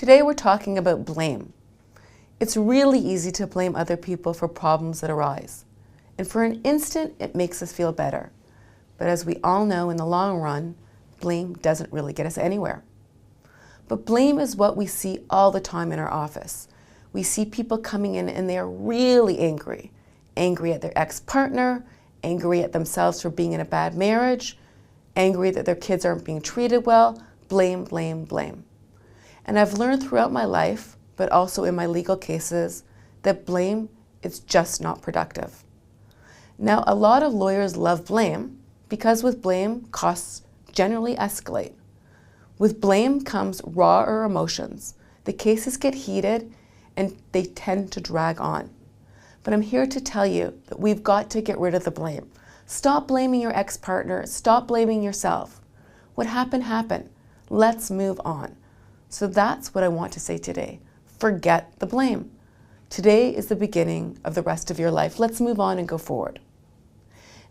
Today we're talking about blame. It's really easy to blame other people for problems that arise. And for an instant, it makes us feel better. But as we all know, in the long run, blame doesn't really get us anywhere. But blame is what we see all the time in our office. We see people coming in and they're really angry. Angry at their ex-partner, angry at themselves for being in a bad marriage, angry that their kids aren't being treated well. Blame, blame, blame. And I've learned throughout my life, but also in my legal cases, that blame is just not productive. Now, a lot of lawyers love blame because with blame, costs generally escalate. With blame comes rawer emotions. The cases get heated and they tend to drag on. But I'm here to tell you that we've got to get rid of the blame. Stop blaming your ex-partner. Stop blaming yourself. What happened, happened. Let's move on. So that's what I want to say today. Forget the blame. Today is the beginning of the rest of your life. Let's move on and go forward.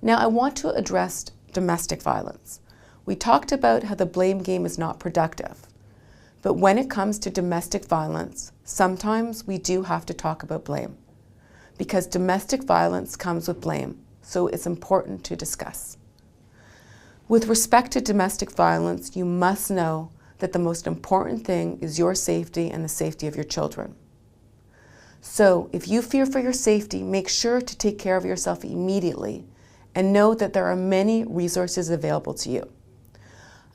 Now, I want to address domestic violence. We talked about how the blame game is not productive. But when it comes to domestic violence, sometimes we do have to talk about blame. Because domestic violence comes with blame, so it's important to discuss. With respect to domestic violence, you must know that the most important thing is your safety and the safety of your children. So if you fear for your safety, make sure to take care of yourself immediately and know that there are many resources available to you.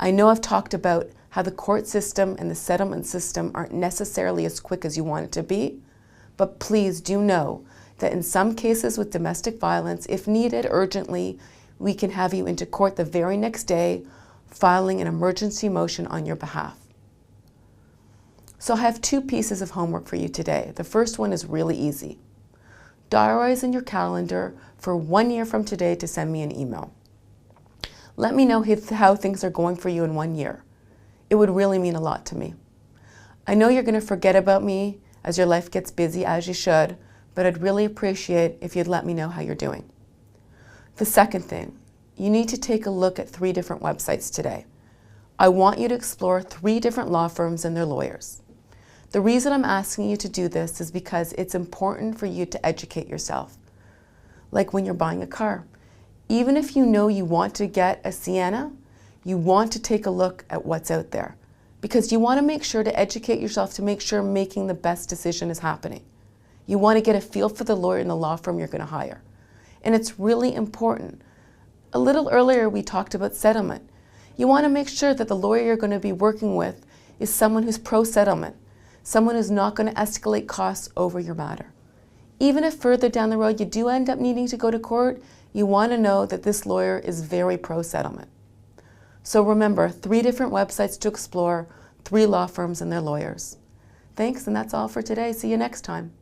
I know I've talked about how the court system and the settlement system aren't necessarily as quick as you want it to be, but please do know that in some cases with domestic violence, if needed urgently, we can have you into court the very next day, filing an emergency motion on your behalf. So I have two pieces of homework for you today. The first one is really easy. Diarize in your calendar for 1 year from today to send me an email. Let me know how things are going for you in 1 year. It would really mean a lot to me. I know you're going to forget about me as your life gets busy, as you should, but I'd really appreciate if you'd let me know how you're doing. The second thing, you need to take a look at 3 different websites today. I want you to explore 3 different law firms and their lawyers. The reason I'm asking you to do this is because it's important for you to educate yourself. Like when you're buying a car. Even if you know you want to get a Sienna, you want to take a look at what's out there. Because you want to make sure to educate yourself to make sure making the best decision is happening. You want to get a feel for the lawyer and the law firm you're going to hire. And it's really important. A little earlier we talked about settlement. You want to make sure that the lawyer you're going to be working with is someone who's pro-settlement, someone who's not going to escalate costs over your matter. Even if further down the road you do end up needing to go to court, you want to know that this lawyer is very pro-settlement. So remember, 3 different websites to explore, 3 law firms and their lawyers. Thanks, and that's all for today. See you next time.